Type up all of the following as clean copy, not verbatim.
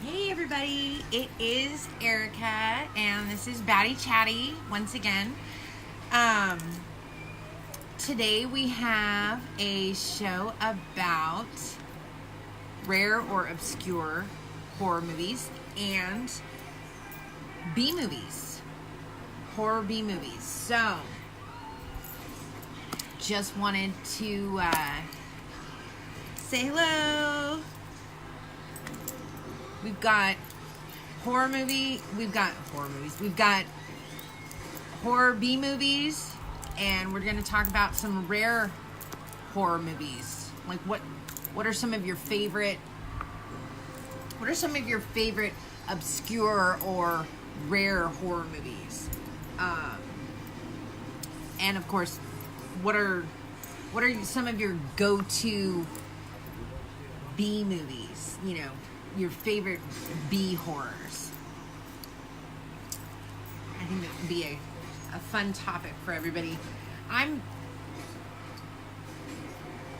Hey everybody, it is Erica and this is Batty Chatty once again. Today we have a show about rare or obscure horror movies and B movies, horror B movies. So, just wanted to say hello. We've got horror movies, we've got horror B movies, and we're going to talk about some rare horror movies. Like what are some of your favorite obscure or rare horror movies? And of course, what are some of your go-to B movies, you know, your favorite B horrors? I think that would be a fun topic for everybody. I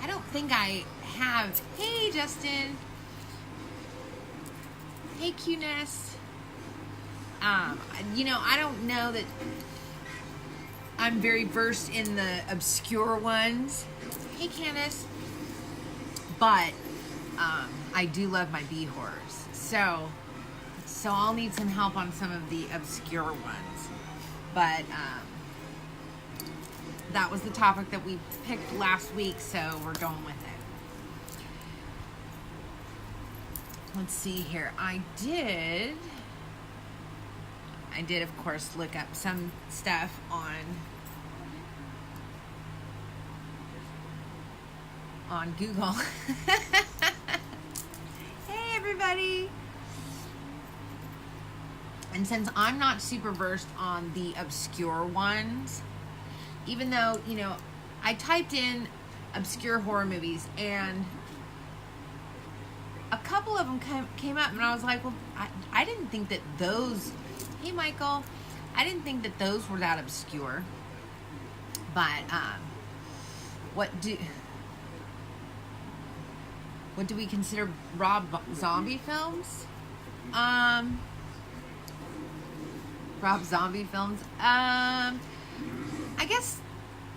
don't think I have. Hey, Justin. Hey, Q-ness. I don't know that I'm very versed in the obscure ones. Hey, Candace. But I do love my B horrors. So I'll need some help on some of the obscure ones. But that was the topic that we picked last week, so we're going with it. Let's see here. I did of course look up some stuff on Google. Hey everybody. And since I'm not super versed on the obscure ones, even though, I typed in obscure horror movies and a couple of them came up and I was like, well, I didn't think that those, hey Michael, I didn't think that those were that obscure. But what do we consider Rob Zombie films? Rob Zombie films. I guess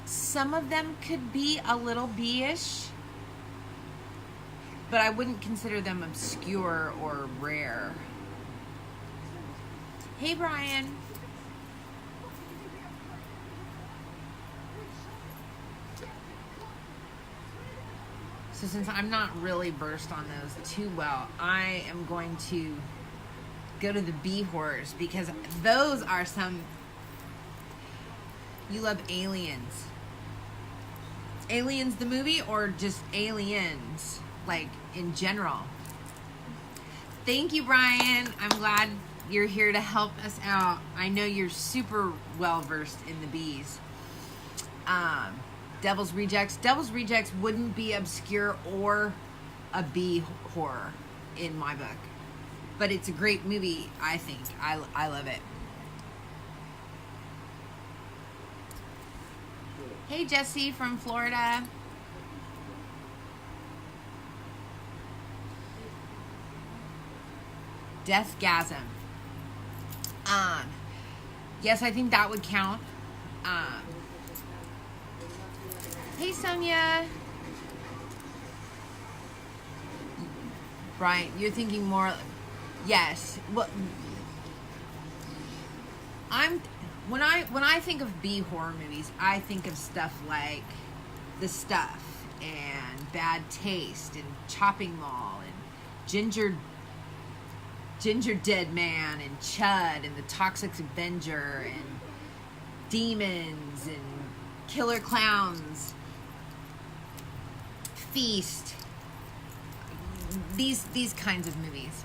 some of them could be a little B-ish, but I wouldn't consider them obscure or rare. Hey, Brian. So since I'm not really versed on those too well, I am going to go to the B horrors because those are some. You love Aliens. Aliens the movie or just Aliens, like in general? Thank you, Brian. I'm glad you're here to help us out. I know you're super well versed in the B's. Devil's Rejects. Devil's Rejects wouldn't be obscure or a B horror in my book. But it's a great movie, I think. I love it. Hey, Jesse from Florida. Deathgasm. Yes, I think that would count. Hey, Sonia. Brian, you're thinking more. Yes. Well, when I think of B horror movies, I think of stuff like The Stuff and Bad Taste and Chopping Mall and Ginger Dead Man and Chud and The Toxic Avenger and Demons and Killer Clowns, Feast. These kinds of movies.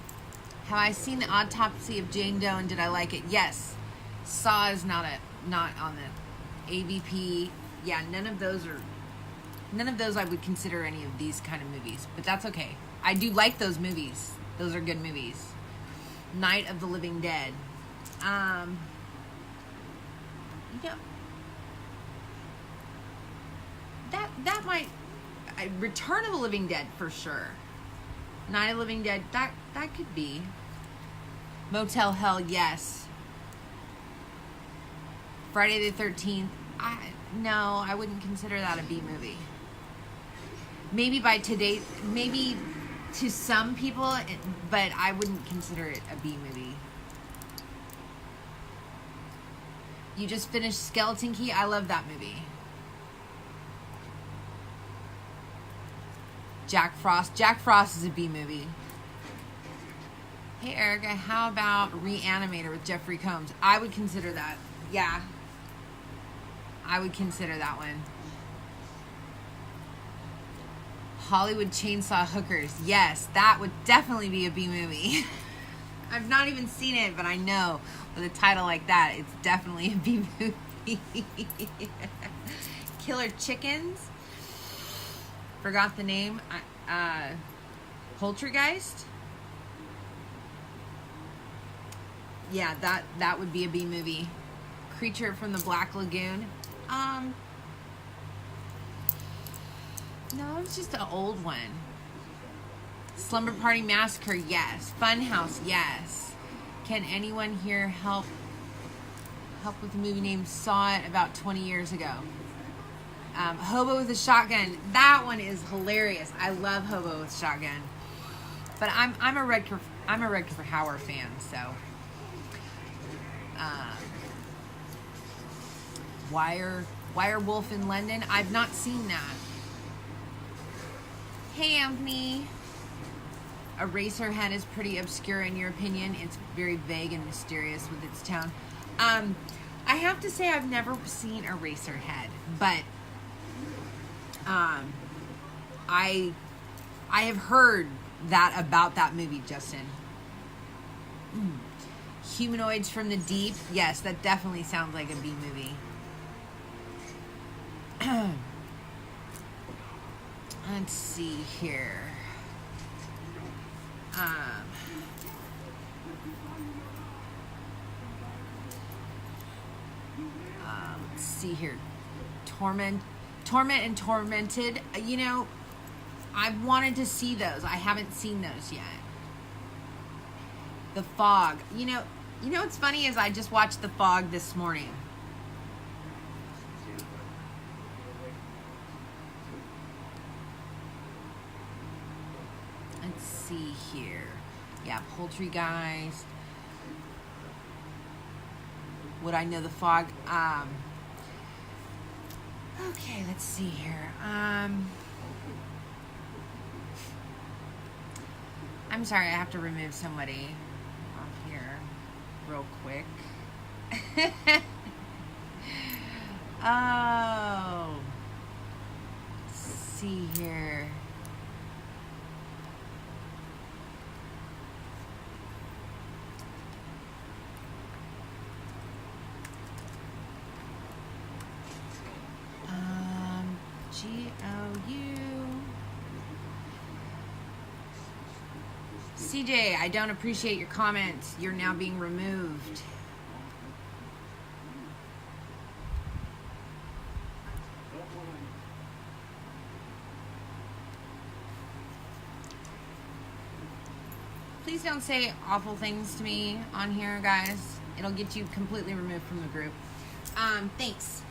Have I seen The Autopsy of Jane Doe and did I like it? Yes. Saw is not on the AVP. Yeah, none of those I would consider any of these kind of movies, but that's okay. I do like those movies. Those are good movies. Night of the Living Dead. That might Return of the Living Dead for sure. Night of the Living Dead, that could be. Motel Hell, yes. Friday the 13th, no, I wouldn't consider that a B movie. Maybe by today, maybe to some people, but I wouldn't consider it a B movie. You just finished Skeleton Key. I love that movie. Jack Frost. Jack Frost is a B movie. Hey, Erica, how about Reanimator with Jeffrey Combs? I would consider that. Yeah. I would consider that one. Hollywood Chainsaw Hookers. Yes, that would definitely be a B movie. I've not even seen it, but I know with a title like that, it's definitely a B movie. Killer Chickens. Forgot the name. Poltergeist. Yeah, that would be a B movie. Creature from the Black Lagoon. No, it's just an old one. Slumber Party Massacre, yes. Funhouse, yes. Can anyone here help with a movie named Saw It about 20 years ago? Hobo with a Shotgun. That one is hilarious. I love Hobo with Shotgun. But I'm a Rutger Hauer fan, so. Werewolf in London. I've not seen that. Hey, Anthony. Eraserhead is pretty obscure in your opinion. It's very vague and mysterious with its tone. I have to say I've never seen Eraserhead, but I have heard that about that movie, Justin. Humanoids from the Deep. Yes, that definitely sounds like a B movie. Let's see here. Let's see here. Torment and Tormented. You know, I've wanted to see those. I haven't seen those yet. The Fog. You know what's funny is I just watched The Fog this morning. Let's see here. Yeah, Poultrygeist. Would I know The Fog? Okay, let's see here. I'm sorry, I have to remove somebody off here real quick. Oh. Let's see here. G-O-U. CJ, I don't appreciate your comments. You're now being removed. Please don't say awful things to me on here, guys. It'll get you completely removed from the group. Thanks.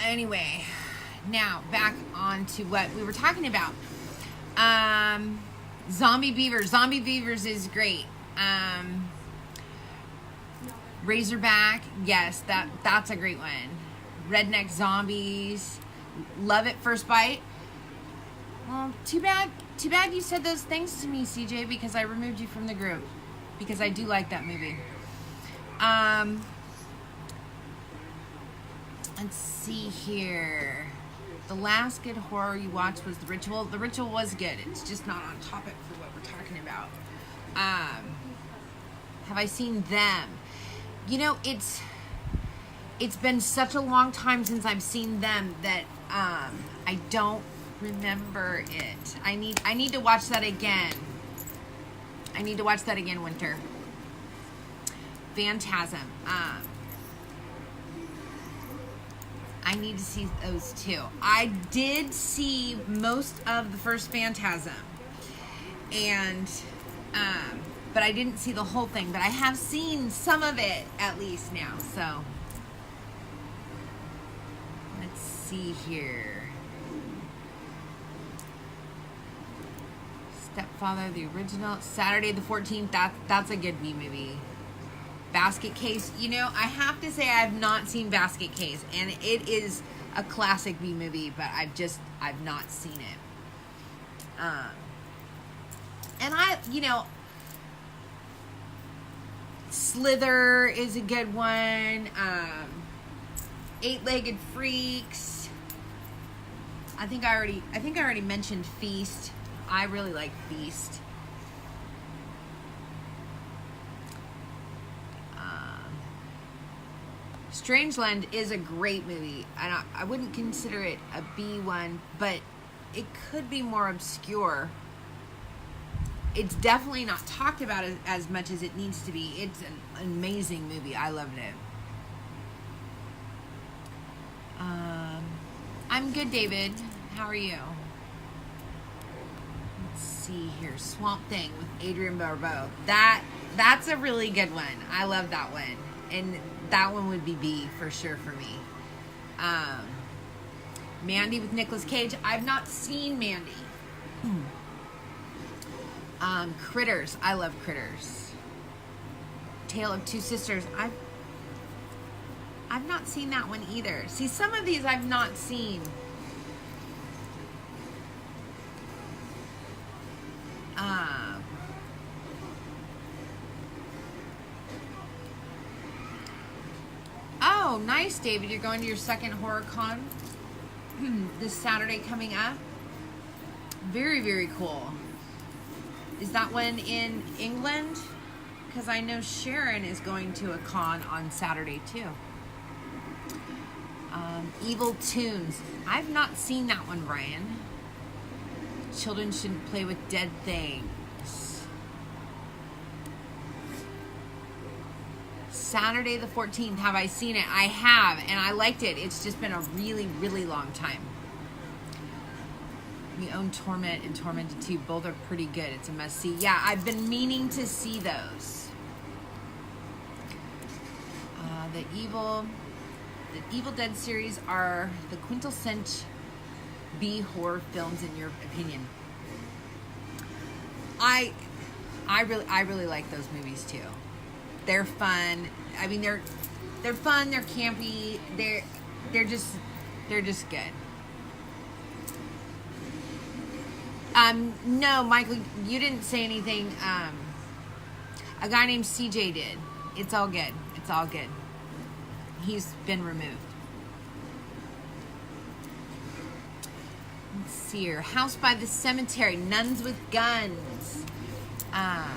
Anyway, now back on to what we were talking about. Zombie Beavers. Zombie Beavers is great. Razorback, yes, that's a great one. Redneck Zombies. Love It First Bite. Well, too bad you said those things to me, CJ, because I removed you from the group. Because I do like that movie. Let's see here. The last good horror you watched was The Ritual. The Ritual was good. It's just not on topic for what we're talking about. Have I seen them? You know, it's been such a long time since I've seen them that I don't remember it. I need to watch that again. I need to watch that again, Winter. Phantasm. I need to see those too. I did see most of the first Phantasm. And but I didn't see the whole thing. But I have seen some of it at least now. So let's see here. Stepfather, the original, Saturday the 14th. That's a good B movie. Basket Case. You know, I have to say I have not seen Basket Case, and it is a classic B movie, but I've not seen it. And Slither is a good one. Eight-Legged Freaks. I think I already mentioned Feast. I really like Feast. Strangeland is a great movie, and I wouldn't consider it a B one, but it could be more obscure. It's definitely not talked about as much as it needs to be. It's an amazing movie. I loved it. I'm good, David. How are you? Let's see here. Swamp Thing with Adrienne Barbeau. That's a really good one. I love that one. And that one would be B for sure for me. Mandy with Nicolas Cage. I've not seen Mandy. Critters. I love Critters. Tale of Two Sisters. I've not seen that one either. See, some of these I've not seen. Oh, nice, David. You're going to your second horror con this Saturday coming up. Very, very cool. Is that one in England? Because I know Sharon is going to a con on Saturday too. Evil Tunes. I've not seen that one, Brian. Children shouldn't play with dead things. Saturday the 14th. Have I seen it? I have, and I liked it. It's just been a really, really long time. We own Torment and Tormented 2. Both are pretty good. It's a must-see. Yeah, I've been meaning to see those. The Evil Dead series are the quintessential B horror films in your opinion. I really like those movies too. They're fun. I mean, they're fun. They're campy. They're just good. No, Michael, you didn't say anything. A guy named CJ did. It's all good. It's all good. He's been removed. Let's see here. House by the Cemetery. Nuns with Guns. I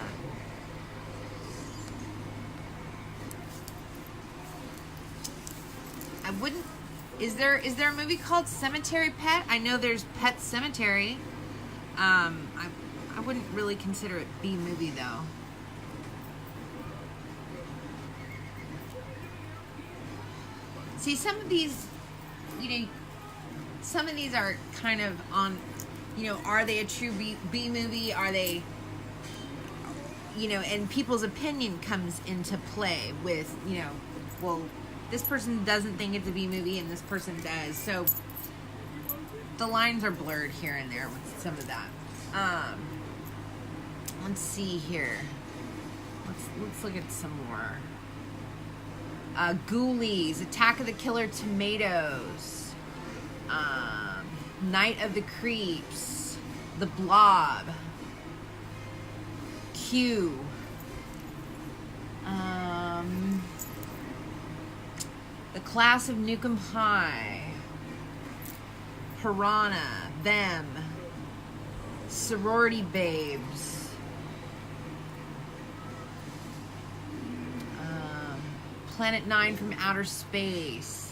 wouldn't. Is there a movie called Cemetery Pet? I know there's Pet Cemetery. I wouldn't really consider it B movie though. See, some of these, some of these are kind of on, are they a true B movie? Are they, and people's opinion comes into play with, well, this person doesn't think it's a B movie and this person does. So the lines are blurred here and there with some of that. Let's see here. Let's look at some more. Ghoulies, Attack of the Killer Tomatoes, Night of the Creeps, The Blob, Q, The Class of Nukem High, Piranha, Them, Sorority Babes, Planet 9 from Outer Space,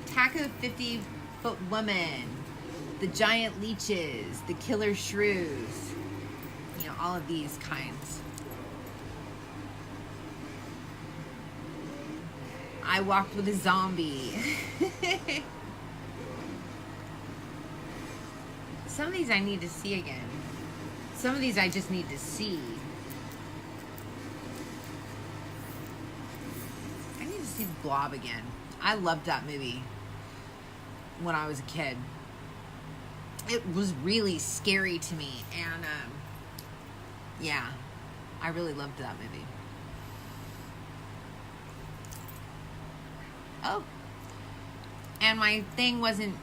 Attack of the 50-Foot Woman, The Giant Leeches, The Killer Shrews, all of these kinds. I Walked with a Zombie. Some of these I need to see again. Some of these I just need to see. see The Blob again. I loved that movie when I was a kid. It was really scary to me, and yeah, I really loved that movie. Oh, and my thing wasn't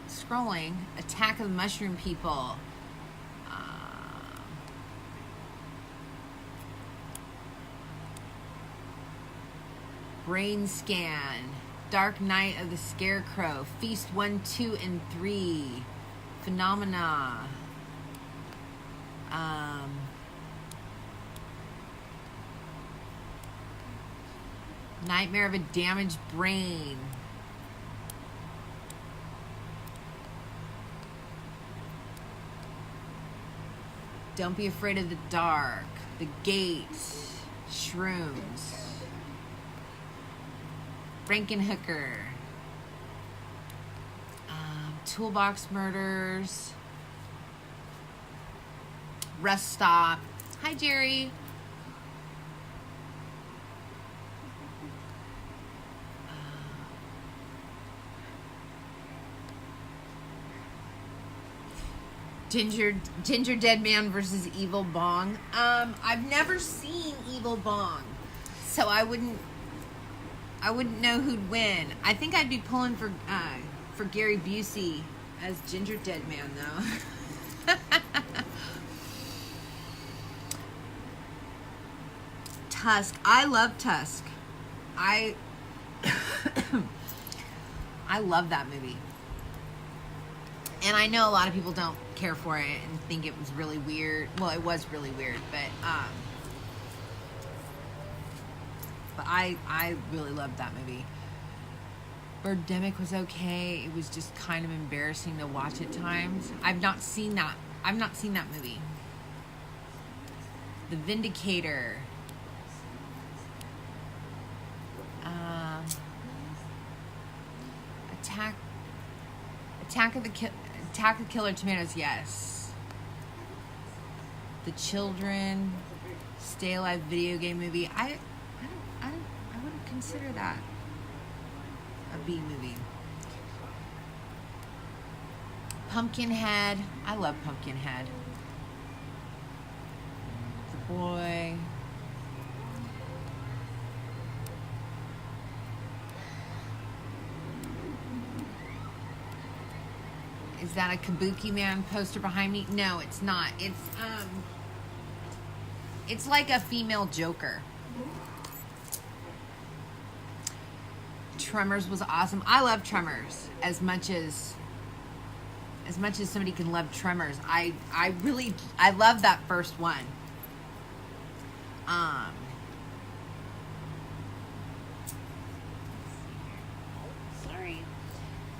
scrolling. Attack of the Mushroom People. Brain Scan. Dark Night of the Scarecrow. Feast 1, 2, and 3. Phenomena. Nightmare of a Damaged Brain. Don't Be Afraid of the Dark. The Gate. Shrooms. Frankenhooker. Toolbox Murders. Rest Stop. Hi, Jerry. Ginger Dead Man versus Evil Bong. I've never seen Evil Bong, so I wouldn't know who'd win. I think I'd be pulling for Gary Busey as Ginger Dead Man, though. Tusk. I love Tusk. I love that movie. And I know a lot of people don't care for it and think it was really weird. Well, it was really weird, but I really loved that movie. Birdemic was okay. It was just kind of embarrassing to watch at times. I've not seen that movie. The Vindicator. Attack of Killer Tomatoes, yes. The Children. Stay Alive video game movie. I wouldn't consider that a B movie. Pumpkinhead. I love Pumpkinhead. The Boy. Is that a Kabuki Man poster behind me? No, it's not. It's like a female Joker. Tremors was awesome. I love Tremors as much as somebody can love Tremors. I love that first one. Sorry.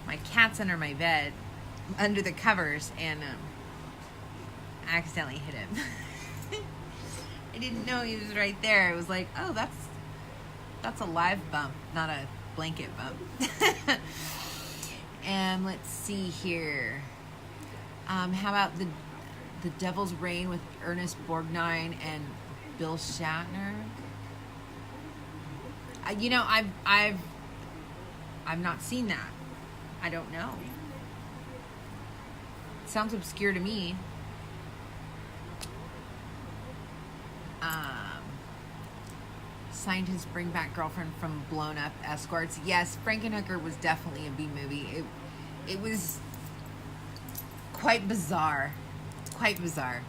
My cat's under my bed, under the covers, and I accidentally hit him. I didn't know he was right there. It was like, oh, that's a live bump, not a blanket bump. And let's see here. How about the Devil's Reign with Ernest Borgnine and Bill Shatner? I've not seen that. I don't know. It sounds obscure to me. Scientists bring back girlfriend from blown up escorts. Yes, Frankenhooker was definitely a B movie. It was quite bizarre. Quite bizarre.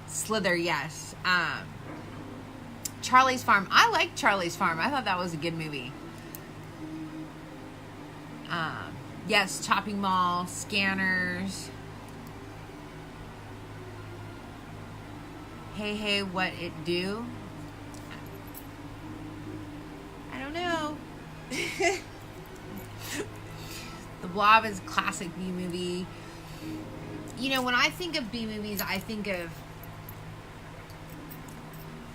Slither, yes. Charlie's Farm. I like Charlie's Farm. I thought that was a good movie. Yes, Chopping Mall, Scanners. Hey, hey, what it do? I don't know. The Blob is a classic B movie. You know, when I think of B movies, I think of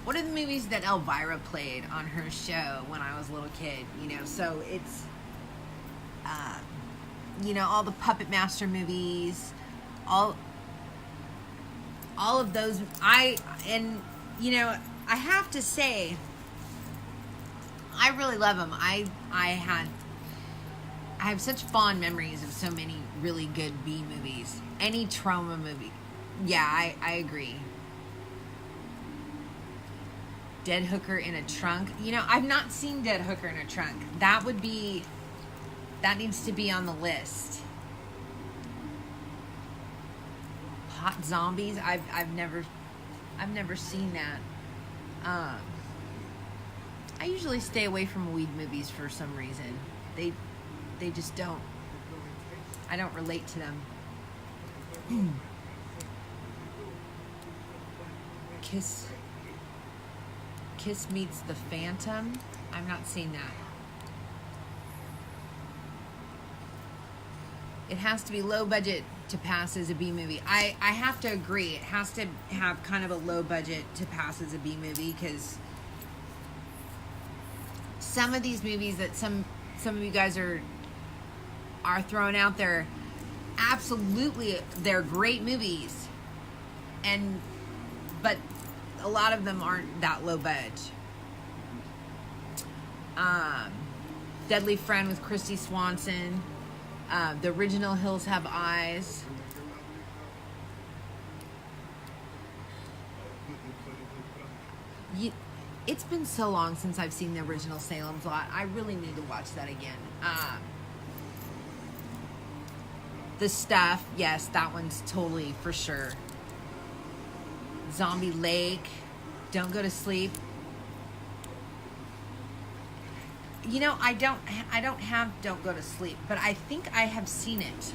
what are the movies that Elvira played on her show when I was a little kid, you know? So it's, you know, all the Puppet Master movies, all of those. You know, I have to say, I really love them. I have such fond memories of so many really good B movies. Any trauma movie. Yeah, I agree. Dead Hooker in a Trunk. You know, I've not seen Dead Hooker in a Trunk. That needs to be on the list. Hot Zombies. I've never seen that. I usually stay away from weed movies for some reason. They just don't. I don't relate to them. Kiss Meets the Phantom. I've not seen that. It has to be low budget to pass as a B movie. I have to agree. It has to have kind of a low budget to pass as a B movie, because some of these movies that some of you guys are throwing out there, absolutely, they're great movies, but a lot of them aren't that low budget. Deadly Friend with Christy Swanson. The original Hills Have Eyes. It's been so long since I've seen the original Salem's Lot. I really need to watch that again. The Stuff, yes, that one's totally for sure. Zombie Lake, Don't Go to Sleep. You know, I don't have Don't Go to Sleep, but I think I have seen it.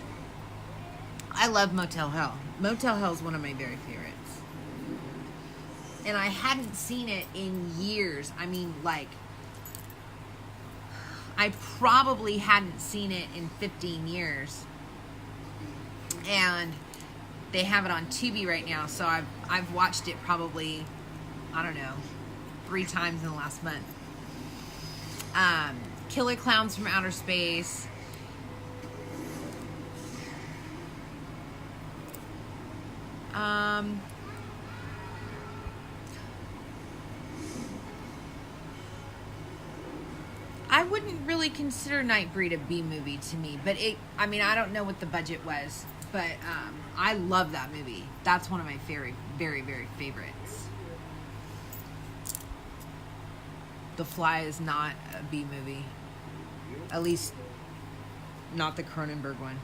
I love Motel Hell. Motel Hell is one of my very favorites. And I hadn't seen it in years. I mean, like, I probably hadn't seen it in 15 years. And they have it on Tubi right now, so I've watched it probably, I don't know, 3 times in the last month. Killer Clowns from Outer Space. I wouldn't really consider Nightbreed a B movie to me, but I mean, I don't know what the budget was, but I love that movie. That's one of my very, very, very favorites. The Fly is not a B movie. At least, not the Cronenberg one.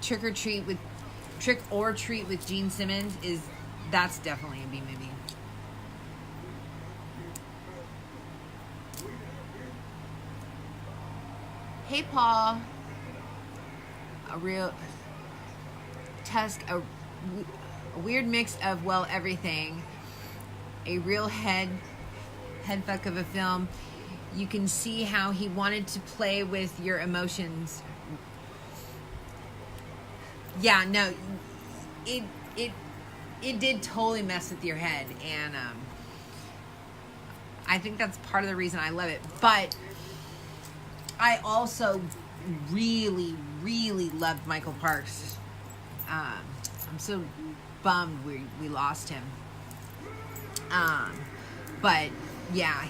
Trick or Treat with Gene Simmons that's definitely a B movie. Hey Paul. A real Tusk, a weird mix of, well, everything. A real head fuck of a film. You can see how he wanted to play with your emotions. Yeah, no, it did totally mess with your head, and I think that's part of the reason I love it. But I also really, really loved Michael Parks. I'm so bummed we lost him. But yeah,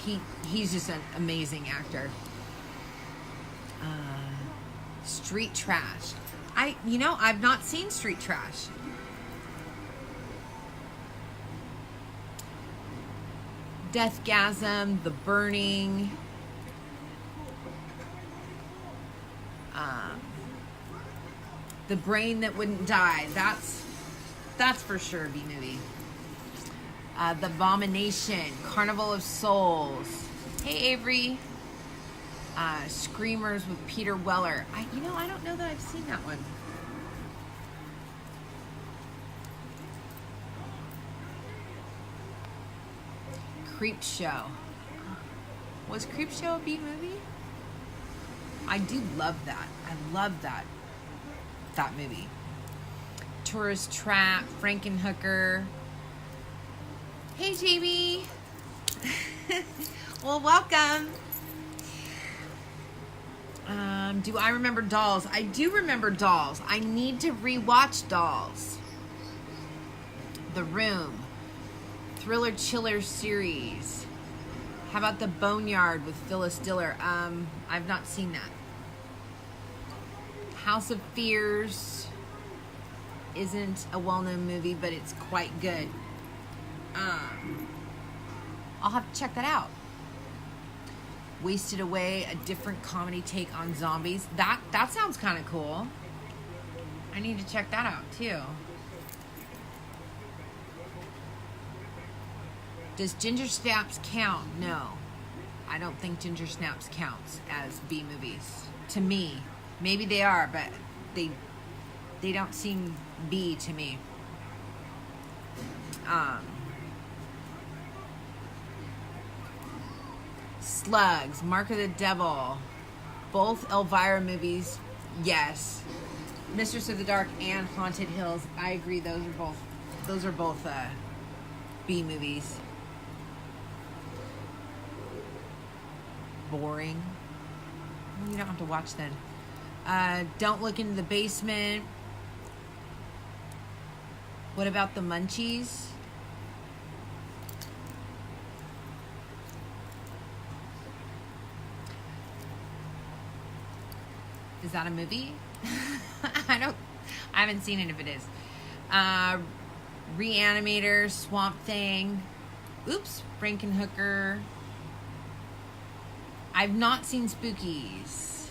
he's just an amazing actor. Street Trash. I've not seen Street Trash. Deathgasm, The Burning. The Brain That Wouldn't Die. That's for sure a B movie. The Abomination, Carnival of Souls. Hey Avery. Screamers with Peter Weller. I don't know that I've seen that one. Creep Show. Was Creep Show a B movie? I do love that. I love that movie. Tourist Trap, Frankenhooker. Hey, JB. Well, welcome. Do I remember Dolls? I do remember Dolls. I need to rewatch Dolls. The Room, Thriller Chiller series. How about The Boneyard with Phyllis Diller? I've not seen that. House of Fears isn't a well-known movie, but it's quite good. I'll have to check that out. Wasted Away, a different comedy take on zombies. That sounds kind of cool. I need to check that out too. Does Ginger Snaps count? No. I don't think Ginger Snaps counts as B movies. To me. Maybe they are, but they don't seem B to me. Slugs, Mark of the Devil, both Elvira movies, yes. Mistress of the Dark and Haunted Hills, I agree. Those are both B movies. Boring. You don't have to watch then. Don't Look into the Basement. What about the Munchies? Is that a movie? I haven't seen it if it is. Reanimator, Swamp Thing. Oops, Frankenhooker. I've not seen Spookies.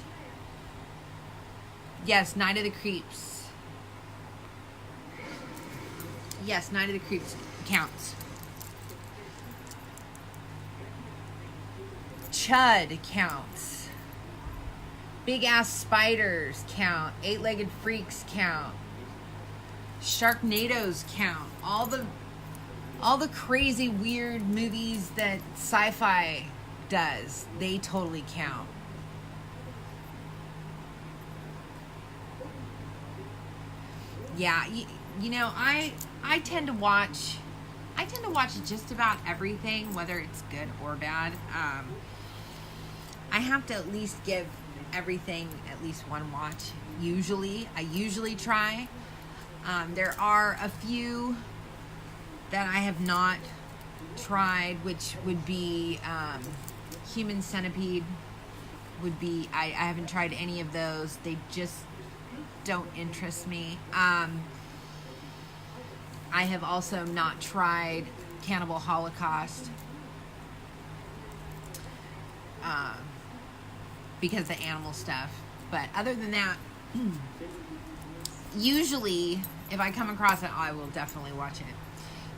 Yes, Night of the Creeps. Yes, Night of the Creeps counts. Chud counts. Big Ass Spiders count. Eight-Legged Freaks count. Sharknadoes count. All the crazy weird movies that sci-fi does, they totally count. Yeah, you know, I tend to watch just about everything, whether it's good or bad. I have to at least give everything at least one watch. I usually try. There are a few that I have not tried, which would be Human Centipede. I haven't tried any of those. They just don't interest me. I have also not tried Cannibal Holocaust because of the animal stuff. But other than that, usually if I come across it, I will definitely watch it.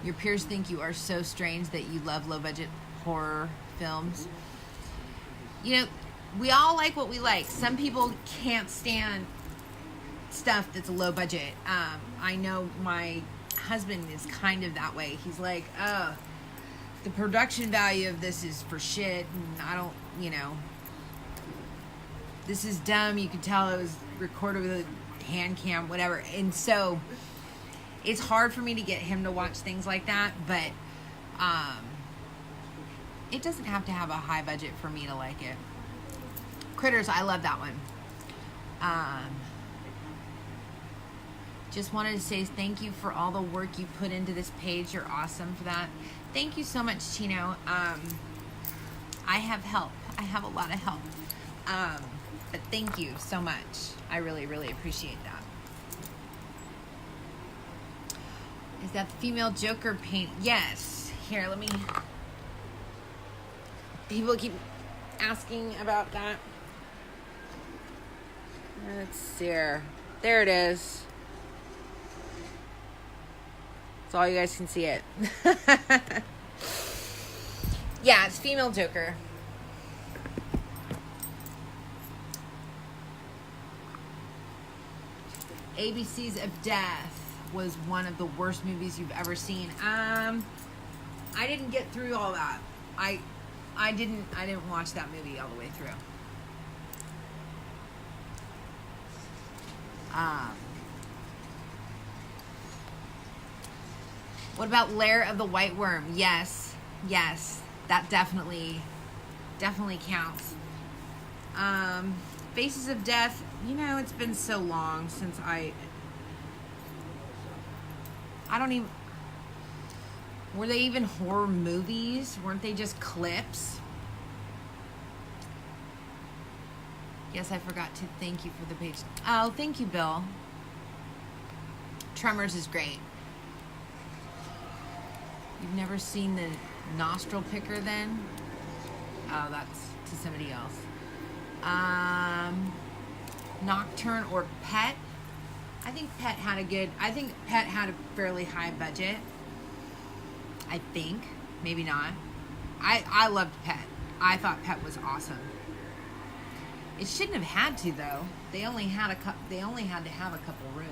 Your peers think you are so strange that you love low-budget horror films. You know, we all like what we like. Some people can't stand stuff that's low budget. I know my husband is kind of that way. He's like, oh, the production value of this is for shit, and I don't, this is dumb. You can tell it was recorded with a hand cam, whatever. And so it's hard for me to get him to watch things like that, but it doesn't have to have a high budget for me to like it. Critters, I love that one. Just wanted to say thank you for all the work you put into this page. You're awesome for that. Thank you so much, Chino. I have help. I have a lot of help. But thank you so much. I really, really appreciate that. Is that the female Joker paint? Yes. Here, let me... People keep asking about that. Let's see here. There it is. So all you guys can see it. Yeah, it's female Joker. ABCs of Death was one of the worst movies you've ever seen. I didn't get through all that. I didn't watch that movie all the way through. What about Lair of the White Worm? Yes, that definitely counts. Faces of Death, it's been so long since I Were they even horror movies? Weren't they just clips? Yes, I forgot to thank you for the page. Oh, thank you, Bill. Tremors is great. You've never seen the nostril picker then? Oh, that's to somebody else. Nocturne or Pet? I think Pet had a fairly high budget. I think. Maybe not. I loved Pet. I thought Pet was awesome. It shouldn't have had to, though. They only had to have a couple rooms.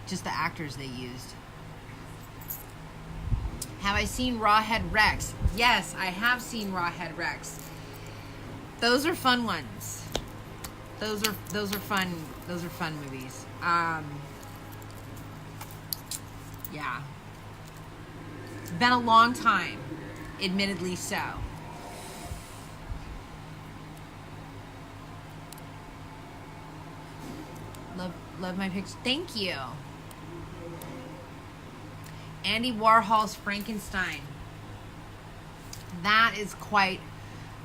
Just the actors they used. Have I seen Rawhead Rex? Yes, I have seen Rawhead Rex. Those are fun ones. Those are fun. Those are fun movies. Yeah. It's been a long time, admittedly so. Love my picture. Thank you. Andy Warhol's Frankenstein. That is quite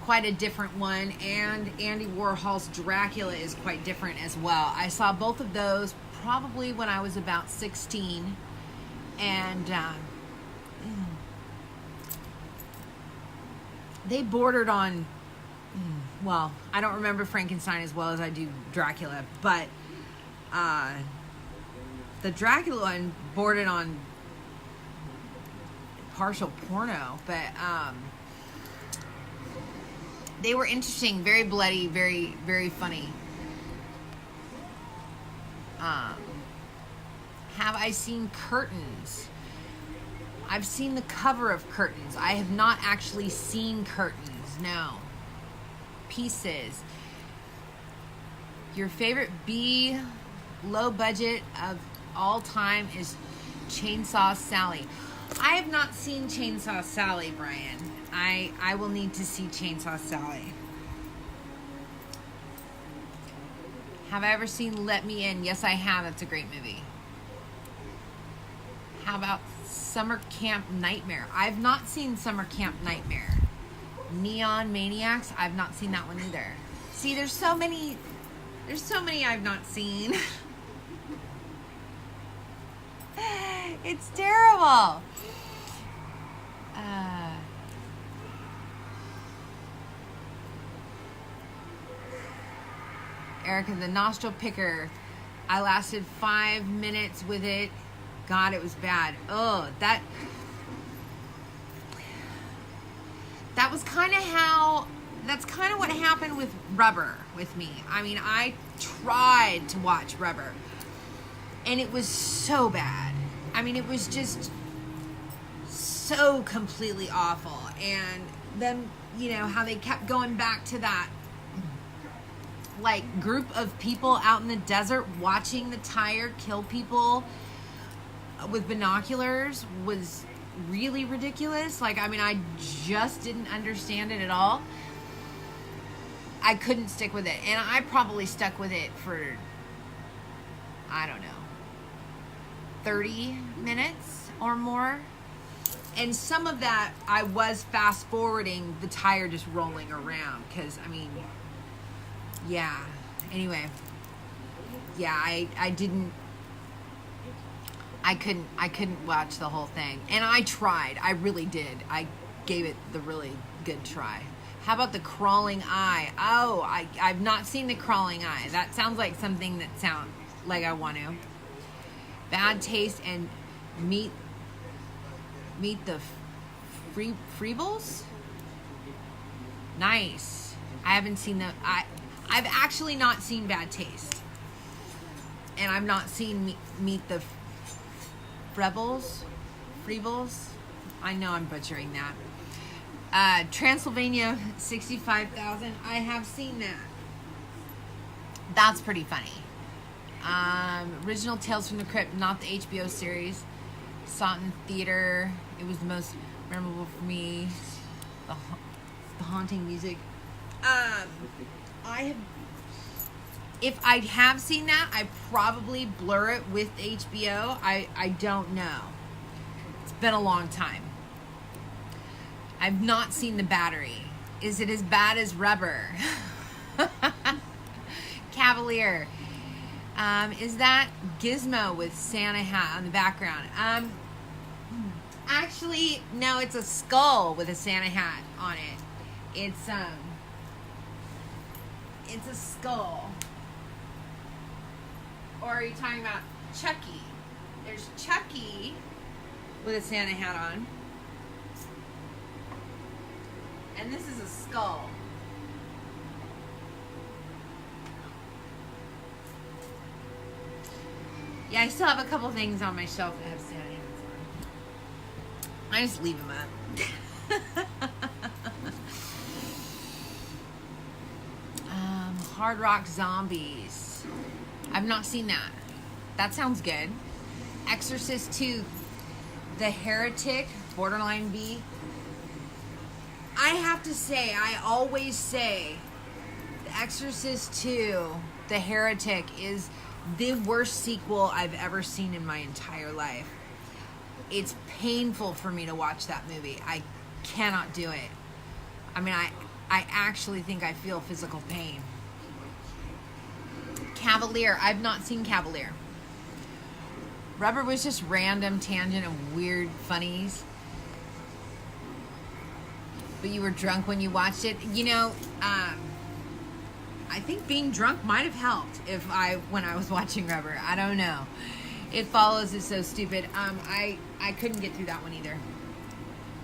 a different one, and Andy Warhol's Dracula is quite different as well. I saw both of those probably when I was about 16, and they bordered on, well, I don't remember Frankenstein as well as I do Dracula, but the Dracula one bordered on partial porno, but they were interesting, very bloody, very, very funny. Have I seen Curtains? I've seen the cover of Curtains. I have not actually seen Curtains, no. Pieces. Your favorite B low budget of all time is Chainsaw Sally. I have not seen Chainsaw Sally, Brian. I will need to see Chainsaw Sally. Have I ever seen Let Me In? Yes, I have. It's a great movie. How about Summer Camp Nightmare? I've not seen Summer Camp Nightmare. Neon Maniacs? I've not seen that one either. See, there's so many I've not seen. It's terrible. Erica, the nostril picker. I lasted 5 minutes with it. God, it was bad. Oh, that was kind of that's kind of what happened with Rubber with me. I mean, I tried to watch Rubber, and it was so bad. I mean, it was just so completely awful. And then, how they kept going back to that, like, group of people out in the desert watching the tire kill people with binoculars was really ridiculous. Like, I mean, I just didn't understand it at all. I couldn't stick with it. And I probably stuck with it for, I don't know, 30 minutes or more. And some of that, I was fast forwarding the tire just rolling around. Because, I mean, yeah. Anyway. Yeah, I couldn't watch the whole thing. And I tried. I really did. I gave it the really good try. How about The Crawling Eye? Oh, I've not seen The Crawling Eye. That sounds like something that sounds like I want to. Bad Taste and Meet the Freebles? Nice. I haven't seen that. I've actually not seen Bad Taste. And I've not seen Meet the Freebles. I know I'm butchering that. Transylvania 65,000. I have seen that. That's pretty funny. Original Tales from the Crypt, not the HBO series. Saw it in theater. It was the most memorable for me. The haunting music. If I have seen that, I probably blur it with HBO. I don't know. been a long time. I've not seen The Battery. Is it as bad as Rubber? Cavalier. Is that Gizmo with Santa hat on the background? Actually, no, it's a skull with a Santa hat on it. It's a skull. Or are you talking about Chucky? There's Chucky with a Santa hat on. And this is a skull. Yeah, I still have a couple things on my shelf that have Santa hats on. I just leave them up. Hard Rock Zombies. I've not seen that. That sounds good. Exorcist 2, The Heretic, borderline B. I have to say, I always say, The Exorcist 2, The Heretic is the worst sequel I've ever seen in my entire life. It's painful for me to watch that movie. I cannot do it. I mean, I actually think I feel physical pain. Cavalier. I've not seen Cavalier. Rubber was just random tangent of weird funnies. But you were drunk when you watched it. You know, I think being drunk might have helped when I was watching Rubber. I don't know. It Follows is so stupid. I couldn't get through that one either.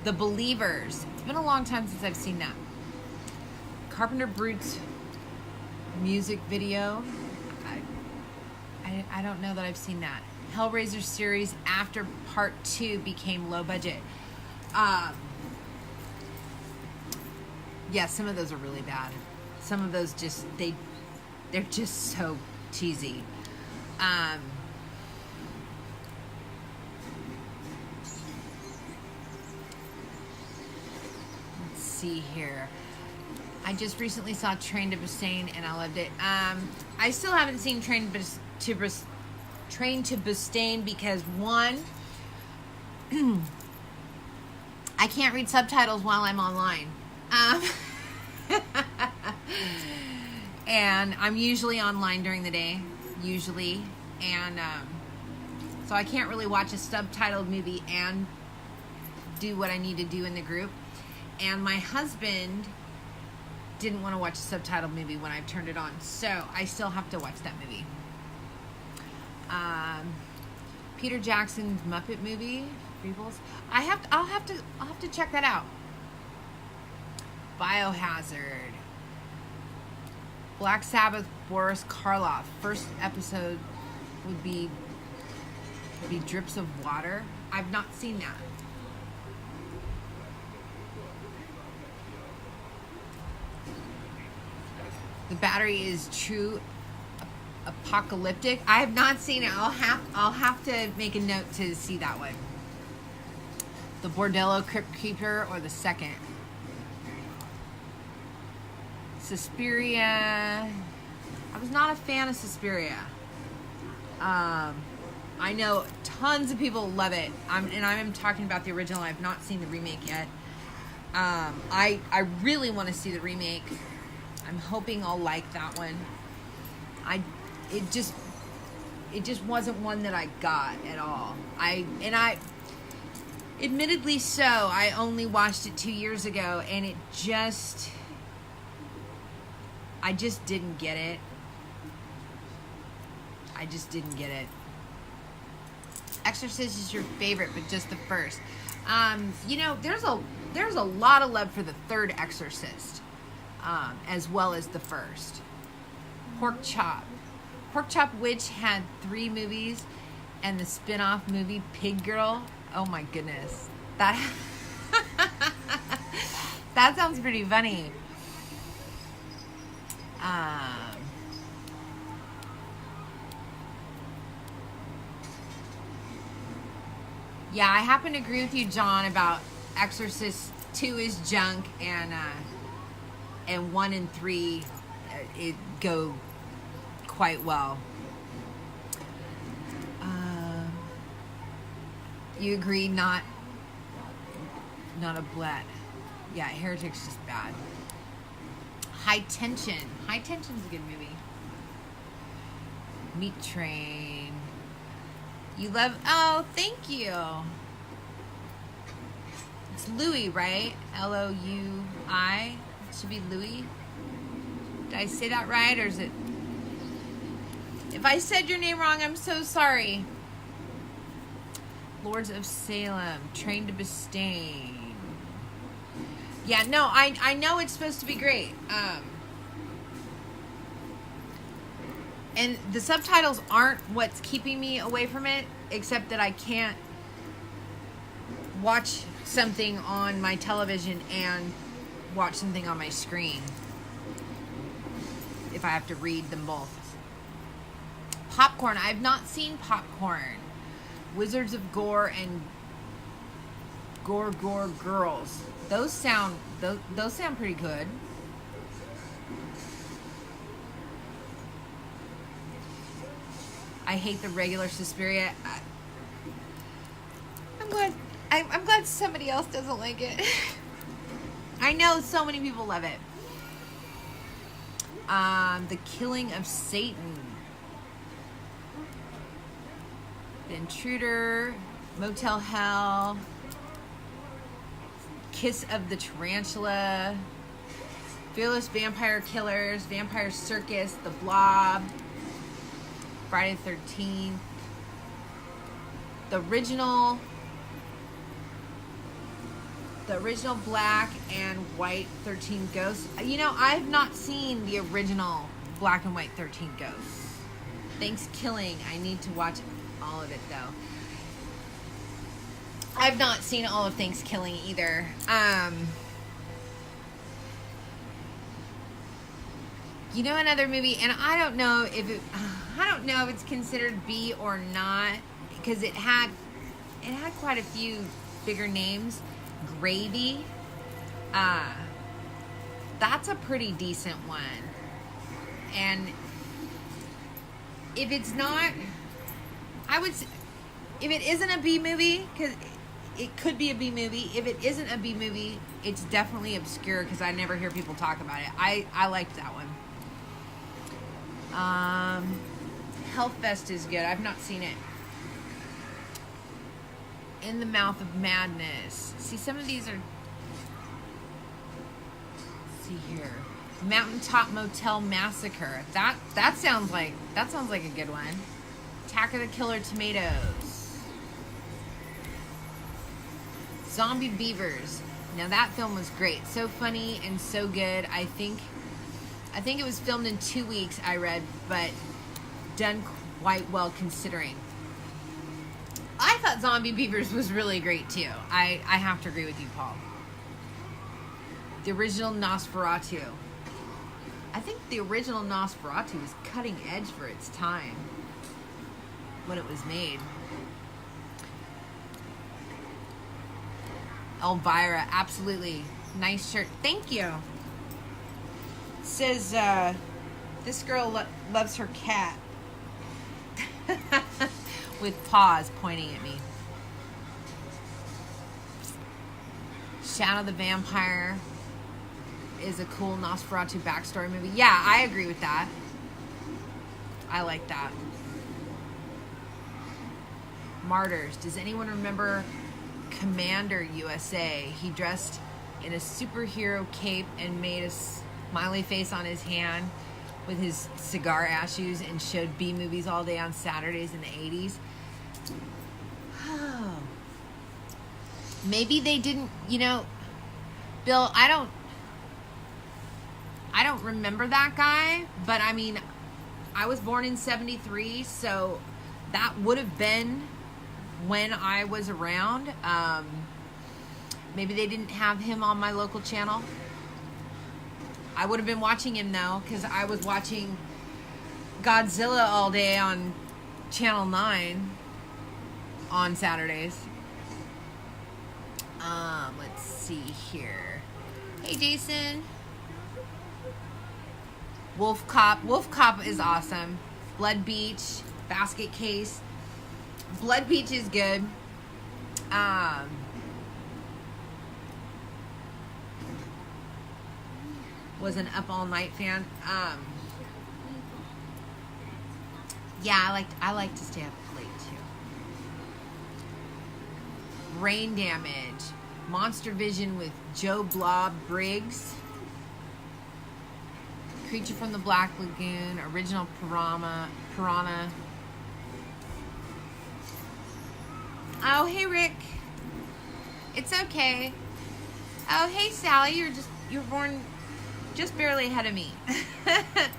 The Believers. It's been a long time since I've seen that. Carpenter Brute's music video. I don't know that I've seen that. Hellraiser series after part 2 became low budget. Yeah, some of those are really bad. Some of those just, they're just so cheesy. Let's see here. I just recently saw Train to Busan and I loved it. I still haven't seen Train to Busan because one, I can't read subtitles while I'm online. And I'm usually online during the day, usually. And so I can't really watch a subtitled movie and do what I need to do in the group. And my husband didn't want to watch a subtitled movie when I turned it on, so I still have to watch that movie. Peter Jackson's Muppet movie, Freeballs. I'll have to check that out. Biohazard. Black Sabbath, Boris Karloff. First episode would be Drips of Water. I've not seen that. The Battery is true apocalyptic. I have not seen it. I'll have to make a note to see that one. The Bordello Crypt Keeper or the second. Suspiria. I was not a fan of Suspiria. I know tons of people love it. I'm talking about the original. I've not seen the remake yet. I really want to see the remake. I'm hoping I'll like that one. It just wasn't one that I got at all. Admittedly so, I only watched it 2 years ago, and I just didn't get it. I just didn't get it. Exorcist is your favorite, but just the first. There's a lot of love for the third Exorcist, as well as the first. Pork Chop. Pork Chop Witch had 3 movies, and the spin-off movie Pig Girl. Oh my goodness. That sounds pretty funny. Yeah, I happen to agree with you, John, about Exorcist 2 is junk, and 1 and 3 it go quite well. You agree, not not a blat. Yeah, Heretic's just bad. High Tension. High Tension's a good movie. Meat Train. You love... Oh, thank you. It's Louis, right? L-O-U-I. It should be Louis. Did I say that right, or is it... If I said your name wrong, I'm so sorry. Lords of Salem. Train to Bistain. Yeah, no, I know it's supposed to be great. And the subtitles aren't what's keeping me away from it, except that I can't watch something on my television and watch something on my screen if I have to read them both. Popcorn. I've not seen Popcorn. Wizards of Gore and Gore Girls. Those sound pretty good. I hate the regular Suspiria. I'm glad somebody else doesn't like it. I know so many people love it. The Killing of Satan. The Intruder. Motel Hell. Kiss of the Tarantula. Fearless Vampire Killers. Vampire Circus. The Blob. Friday the 13th. The original black and white 13 Ghosts. You know, I've not seen the original black and white 13 Ghosts. Thanksgiving. I need to watch all of it though. I've not seen all of Thanksgiving either. You know another movie, and I don't know if it's considered B or not, because it had quite a few bigger names. Gravy. That's a pretty decent one. And if it's not, if it isn't a B movie, because it could be a B movie. If it isn't a B movie, it's definitely obscure because I never hear people talk about it. I liked that one. Hellfest is good. I've not seen it. In the Mouth of Madness. See, some of these are... Let's see here. Mountaintop Motel Massacre. That sounds like a good one. Attack of the Killer Tomatoes. Zombie Beavers. Now that film was great. So funny and so good. I think it was filmed in 2 weeks, I read, but done quite well considering. I thought Zombie Beavers was really great too. I have to agree with you, Paul. The original Nosferatu. I think the original Nosferatu was cutting edge for its time when it was made. Elvira, absolutely. Nice shirt. Thank you. Says, this girl loves her cat. With paws pointing at me. Shadow the Vampire is a cool Nosferatu backstory movie. Yeah, I agree with that. I like that. Martyrs. Does anyone remember Commander USA? He dressed in a superhero cape and made a smiley face on his hand with his cigar ashes and showed B movies all day on Saturdays in the 80s. Oh. Maybe they didn't, Bill, I don't remember that guy, but I mean, I was born in 73, so that would have been when I was around. Maybe they didn't have him on my local channel. I would have been watching him though, because I was watching Godzilla all day on Channel 9 on Saturdays. Let's see here. Hey, Jason. Wolf Cop. Wolf Cop is awesome. Blood Beach. Basket Case. Blood Beach is good. was an Up All Night fan. Yeah, I like to stay up late too. Brain Damage, Monster Vision with Joe Blob Briggs, Creature from the Black Lagoon, Original Piranha. Oh, hey Rick. It's okay. Oh, hey Sally, you're born just barely ahead of me. Let's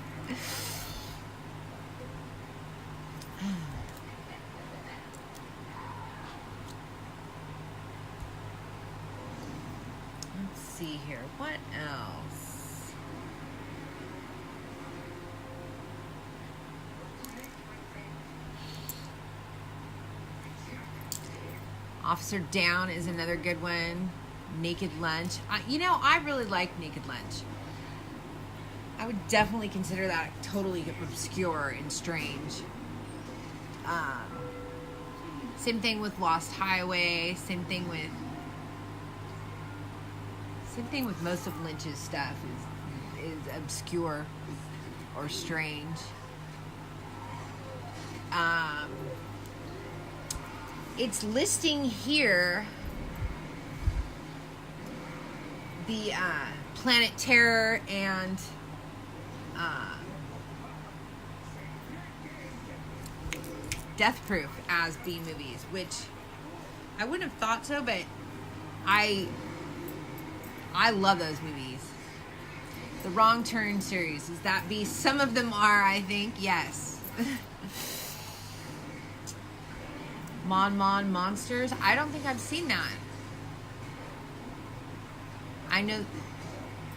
see here. What else? Officer Down is another good one. Naked Lunch. I really like Naked Lunch. I would definitely consider that totally obscure and strange. Same thing with Lost Highway. Same thing with most of Lynch's stuff is obscure or strange. It's listing here the Planet Terror and Death Proof as B movies, which I wouldn't have thought so, but I love those movies. The Wrong Turn series, is that B? Some of them are, I think, yes. Mon Monsters, I don't think I've seen that. I know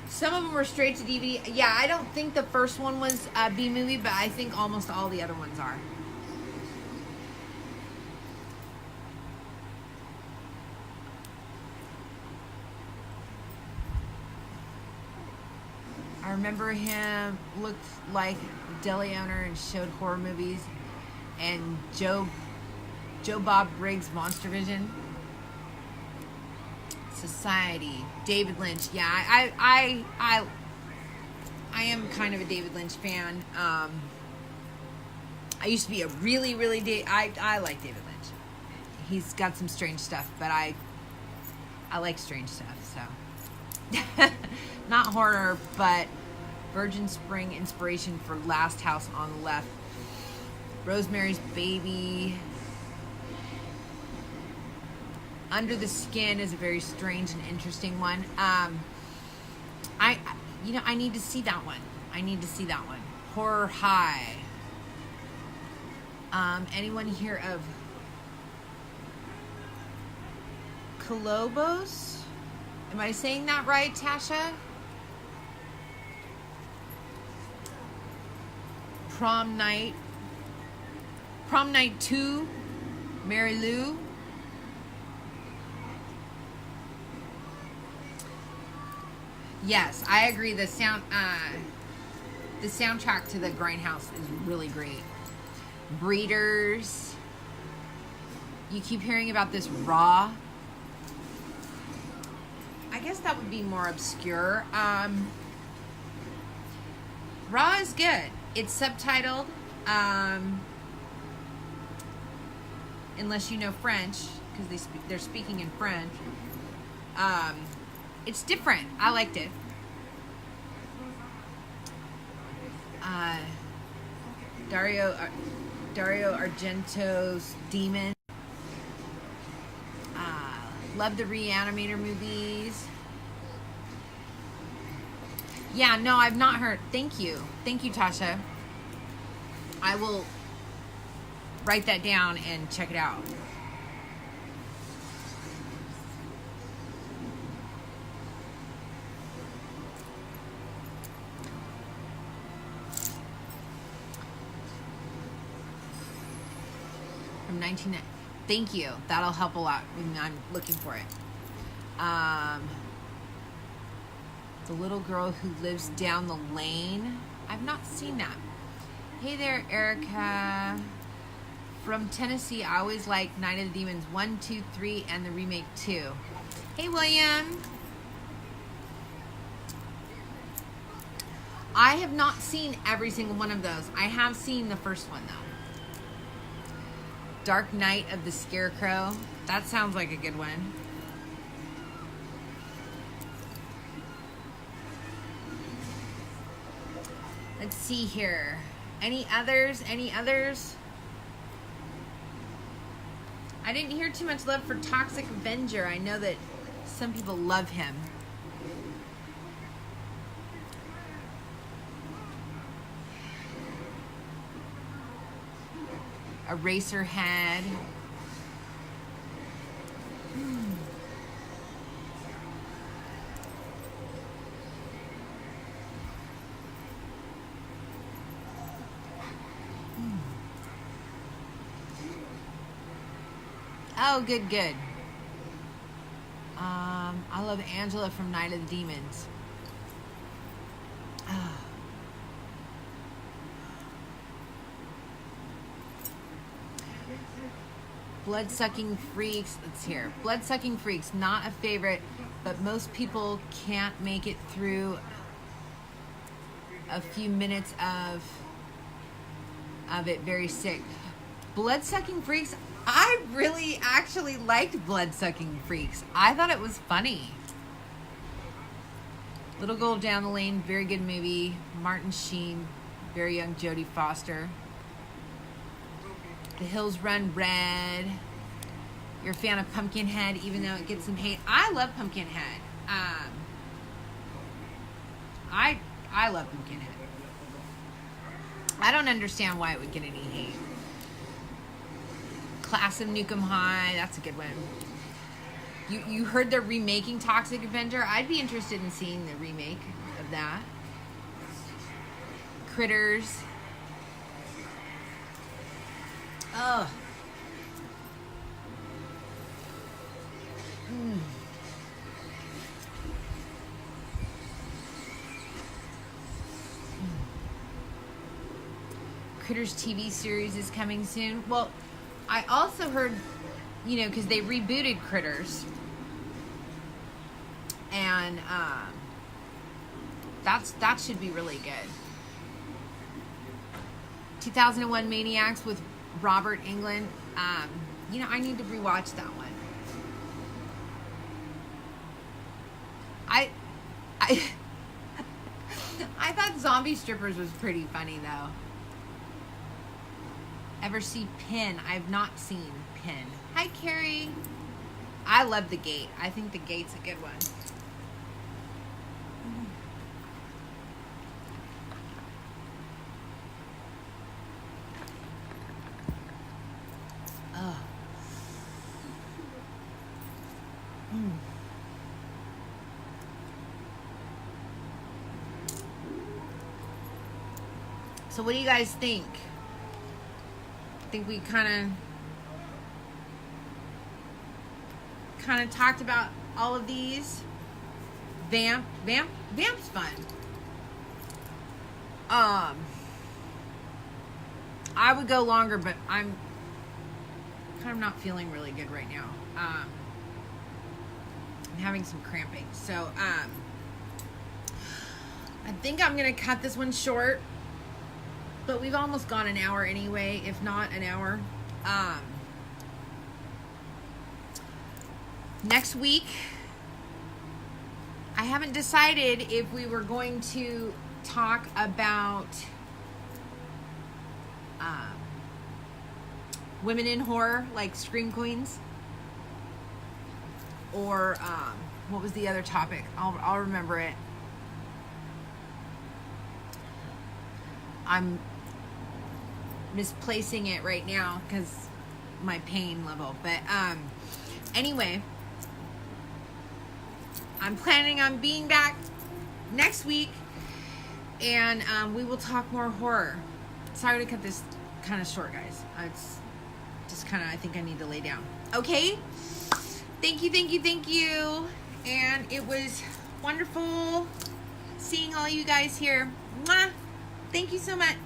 some of them were straight to DVD. Yeah, I don't think the first one was a B movie, but I think almost all the other ones are. I remember him looked like a deli owner and showed horror movies. And Joe Bob Briggs, Monster Vision. Society, David Lynch. Yeah, I am kind of a David Lynch fan. I used to be a really I like David Lynch. He's got some strange stuff, but I like strange stuff, so not horror, but Virgin Spring inspiration for Last House on the Left, Rosemary's Baby. Under the Skin is a very strange and interesting one. I need to see that one. Horror High. Anyone hear of Colobos? Am I saying that right, Tasha? Prom Night 2, Mary Lou. Yes, I agree. The soundtrack to the Grindhouse is really great. Breeders. You keep hearing about this Raw. I guess that would be more obscure. Raw is good. It's subtitled. Unless you know French, because they're speaking in French. It's different. I liked it. Dario Argento's Demon. Love the Reanimator movies. Yeah, no, I've not heard. Thank you, Tasha. I will write that down and check it out. From 19. Thank you. That'll help a lot when I'm looking for it. The Little Girl Who Lives Down the Lane. I've not seen that. Hey there, Erica. From Tennessee, I always like Night of the Demons 1, 2, 3, and the remake 2. Hey, William. I have not seen every single one of those. I have seen the first one, though. Dark Night of the Scarecrow. That sounds like a good one. Let's see here. Any others? Any others? I didn't hear too much love for Toxic Avenger. I know that some people love him. Eraserhead. Oh, good, good. I love Angela from Night of the Demons. Blood-sucking freaks. Let's hear. Blood-sucking freaks. Not a favorite, but most people can't make it through a few minutes of it. Very sick. Blood-sucking freaks. I really actually liked Blood-sucking freaks. I thought it was funny. Little Girl Down the Lane. Very good movie. Martin Sheen. Very young Jodie Foster. The Hills Run Red. You're a fan of Pumpkinhead, even though it gets some hate. I love Pumpkinhead. I love Pumpkinhead. I don't understand why it would get any hate. Class of Nukem High. That's a good one. You heard they're remaking Toxic Avenger? I'd be interested in seeing the remake of that. Critters. Oh. Critters TV series is coming soon. Well, I also heard, you know, because they rebooted Critters. And that should be really good. 2001 Maniacs with Robert Englund. You know, I need to rewatch that one. I thought Zombie Strippers was pretty funny, though. Ever see Pin? I've not seen Pin. Hi, Carrie. I love The Gate. I think The Gate's a good one. Oh. So what do you guys think? I think we kind of talked about all of these. Vamp's fun. I would go longer, but I'm kind of not feeling really good right now. I'm having some cramping, so I think I'm gonna cut this one short. But we've almost gone an hour anyway, if not an hour. Next week, I haven't decided if we were going to talk about women in horror, like Scream Queens, or what was the other topic? I'll remember it. I'm misplacing it right now because my pain level. But anyway, I'm planning on being back next week, and we will talk more horror. Sorry to cut this kind of short, guys. It's just kind of, I think I need to lay down. Okay? Thank you. And it was wonderful seeing all you guys here. Mwah! Thank you so much.